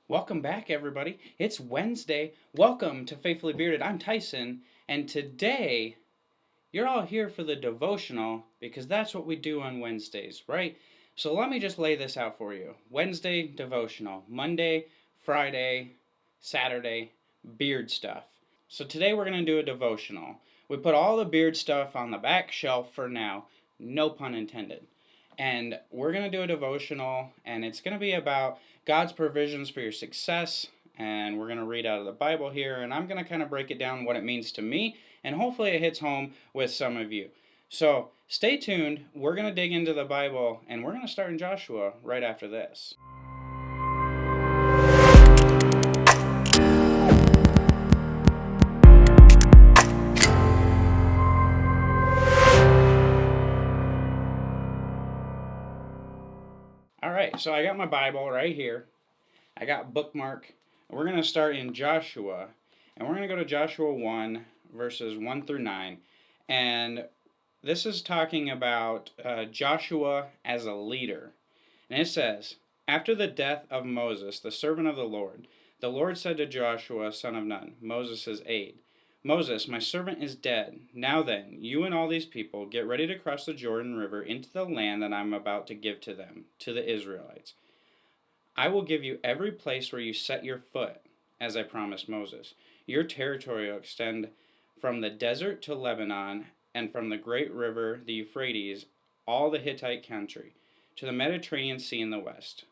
Welcome back, everybody. It's Wednesday. Welcome to Faithfully Bearded. I'm Tyson, and today you're all here for the devotional because that's what we do on Wednesdays, right? So let me just lay this out for you. Wednesday, devotional. Monday, Friday, Saturday, beard stuff. So today we're going to do a devotional. We put all the beard stuff on the back shelf for now, no pun intended. And we're going to do a devotional, and it's going to be about God's provisions for your success. And we're going to read out of the Bible here, and I'm going to kind of break it down what it means to me, and hopefully it hits home with some of you. So stay tuned. We're going to dig into the Bible, and we're going to start in Joshua right after this. All right, so I got my Bible right here. I got bookmark. We're going to start in Joshua, and we're going to go to Joshua 1, verses 1 through 9. And this is talking about Joshua as a leader. And it says, "After the death of Moses, the servant of the Lord said to Joshua, son of Nun, Moses' aide, Moses, my servant is dead. Now then, you and all these people get ready to cross the Jordan River into the land that I'm about to give to them, to the Israelites. I will give you every place where you set your foot, as I promised Moses. Your territory will extend from the desert to Lebanon, and from the great river, the Euphrates, all the Hittite country, to the Mediterranean Sea in the west.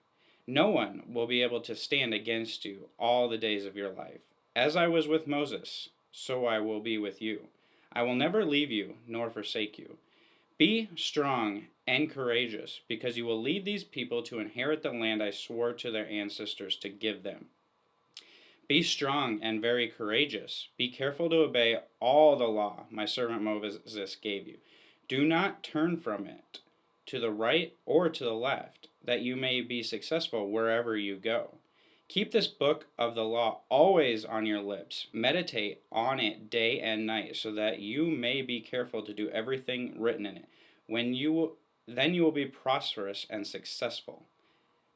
No one will be able to stand against you all the days of your life. As I was with Moses, so I will be with you. I will never leave you nor forsake you. Be strong and courageous, because you will lead these people to inherit the land I swore to their ancestors to give them. Be strong and very courageous. Be careful to obey all the law my servant Moses gave you. Do not turn from it to the right or to the left, that you may be successful wherever you go. Keep this book of the law always on your lips. Meditate on it day and night, so that you may be careful to do everything written in it. Then you will be prosperous and successful.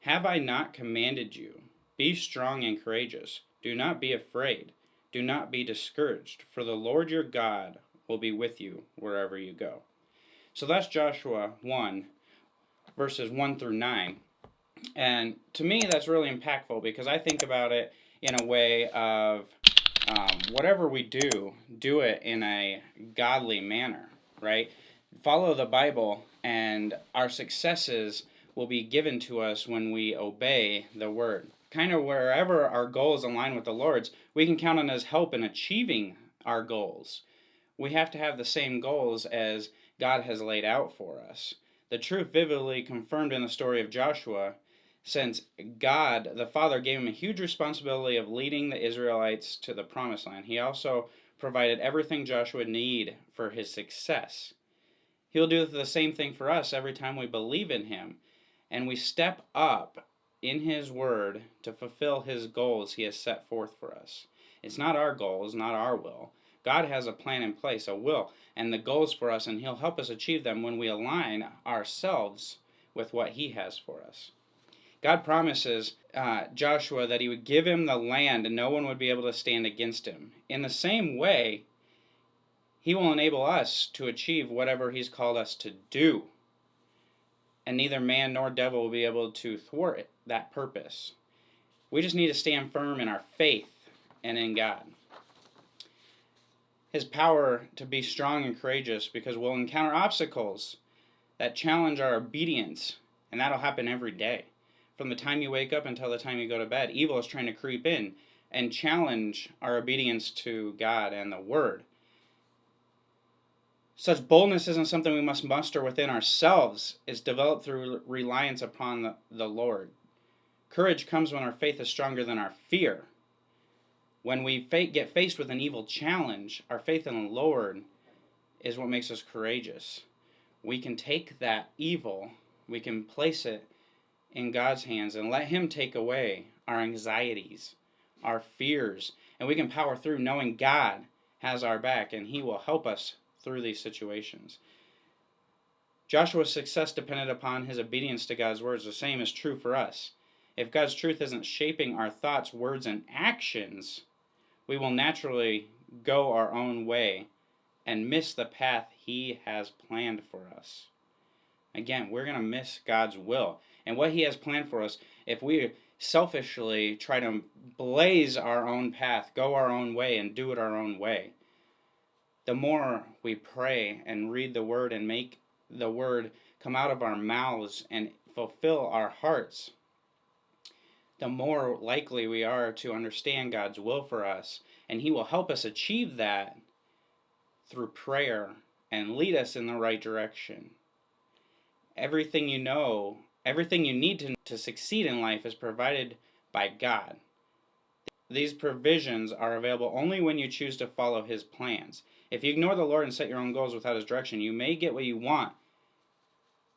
Have I not commanded you? Be strong and courageous. Do not be afraid. Do not be discouraged, for the Lord your God will be with you wherever you go." So that's Joshua 1, verses 1 through 9. And to me, that's really impactful because I think about it in a way of whatever we do it in a godly manner, right? Follow the Bible, and our successes will be given to us when we obey the Word. Kind of wherever our goals align with the Lord's, we can count on His help in achieving our goals. We have to have the same goals as God has laid out for us. The truth vividly confirmed in the story of Joshua, since God, the Father, gave him a huge responsibility of leading the Israelites to the Promised Land. He also provided everything Joshua would need for his success. He'll do the same thing for us every time we believe in Him and we step up in His Word to fulfill His goals He has set forth for us. It's not our goals, not our will. God has a plan in place, a will, and the goals for us, and He'll help us achieve them when we align ourselves with what He has for us. God promises Joshua that He would give him the land and no one would be able to stand against him. In the same way, He will enable us to achieve whatever He's called us to do. And neither man nor devil will be able to thwart that purpose. We just need to stand firm in our faith and in God. His power to be strong and courageous, because we'll encounter obstacles that challenge our obedience, and that'll happen every day. From the time you wake up until the time you go to bed, evil is trying to creep in and challenge our obedience to God and the Word. Such boldness isn't something we must muster within ourselves. It's developed through reliance upon the Lord. Courage comes when our faith is stronger than our fear. When we get faced with an evil challenge, our faith in the Lord is what makes us courageous. We can take that evil, we can place it in God's hands and let Him take away our anxieties, our fears, and we can power through knowing God has our back and He will help us through these situations. Joshua's success depended upon his obedience to God's words. The same is true for us. if God's truth isn't shaping our thoughts, words, and actions, we will naturally go our own way and miss the path He has planned for us. Again, we're going to miss God's will and what He has planned for us if we selfishly try to blaze our own path, go our own way, and do it our own way. The more we pray and read the Word and make the Word come out of our mouths and fulfill our hearts, the more likely we are to understand God's will for us, and He will help us achieve that through prayer and lead us in the right direction. Everything you know, everything you need to succeed in life is provided by God. These provisions are available only when you choose to follow His plans. If you ignore the Lord and set your own goals without His direction, you may get what you want,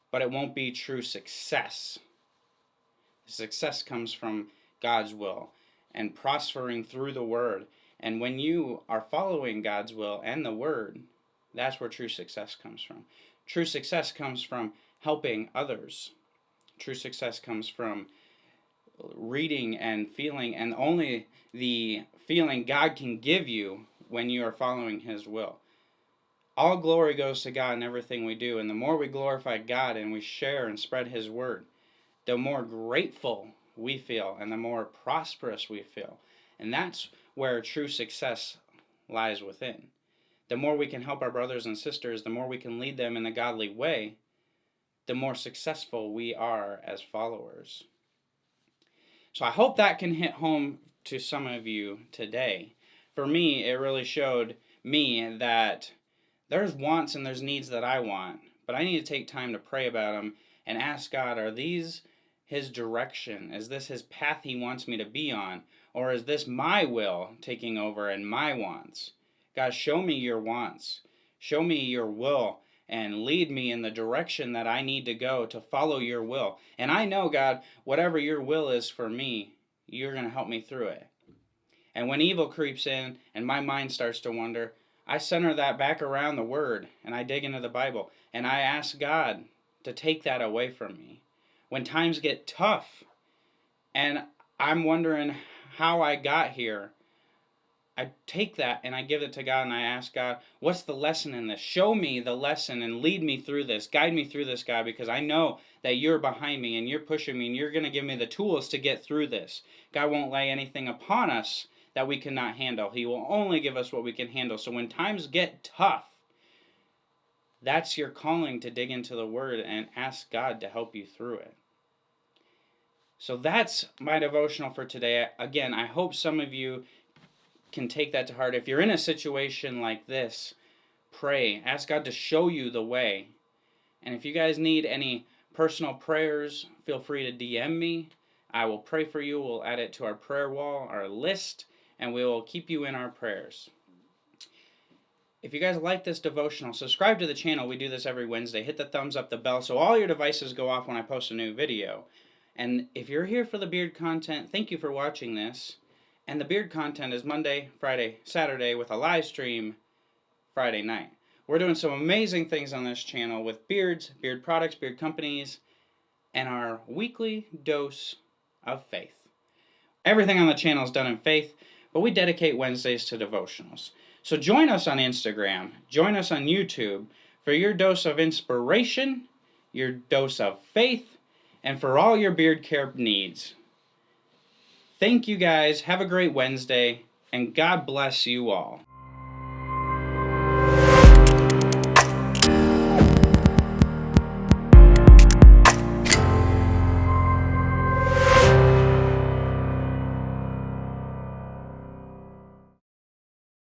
but it won't be true success. Success comes from God's will and prospering through the Word. And when you are following God's will and the Word, that's where true success comes from. True success comes from helping others. True success comes from reading and feeling, and only the feeling God can give you when you are following His will. All glory goes to God in everything we do, and the more we glorify God and we share and spread His word, the more grateful we feel and the more prosperous we feel. And that's where true success lies within. The more we can help our brothers and sisters, the more we can lead them in a godly way, the more successful we are as followers. So I hope that can hit home to some of you today. For me, it really showed me that there's wants and there's needs that I want, but I need to take time to pray about them and ask God, are these His direction? Is this His path He wants me to be on? Or is this my will taking over and my wants? God, show me your wants. Show me your will and lead me in the direction that I need to go to follow your will. And I know, God, whatever your will is for me, you're going to help me through it. And when evil creeps in and my mind starts to wander, I center that back around the Word and I dig into the Bible and I ask God to take that away from me. When times get tough and I'm wondering how I got here, I take that and I give it to God and I ask God, what's the lesson in this? Show me the lesson and lead me through this. Guide me through this, God, because I know that you're behind me and you're pushing me and you're going to give me the tools to get through this. God won't lay anything upon us that we cannot handle. He will only give us what we can handle. So when times get tough, that's your calling to dig into the Word and ask God to help you through it. So that's my devotional for today. Again, I hope some of you can take that to heart. If you're in a situation like this, pray. Ask God to show you the way. And if you guys need any personal prayers, feel free to DM me. I will pray for you. We'll add it to our prayer wall, our list, and we will keep you in our prayers. If you guys like this devotional, subscribe to the channel. We do this every Wednesday. Hit the thumbs up, the bell, so all your devices go off when I post a new video. And if you're here for the beard content, thank you for watching this. And the beard content is Monday, Friday, Saturday with a live stream Friday night. We're doing some amazing things on this channel with beards, beard products, beard companies, and our weekly dose of faith. Everything on the channel is done in faith, but we dedicate Wednesdays to devotionals. So join us on Instagram, join us on YouTube for your dose of inspiration, your dose of faith, and for all your beard care needs. Thank you guys, have a great Wednesday, and God bless you all.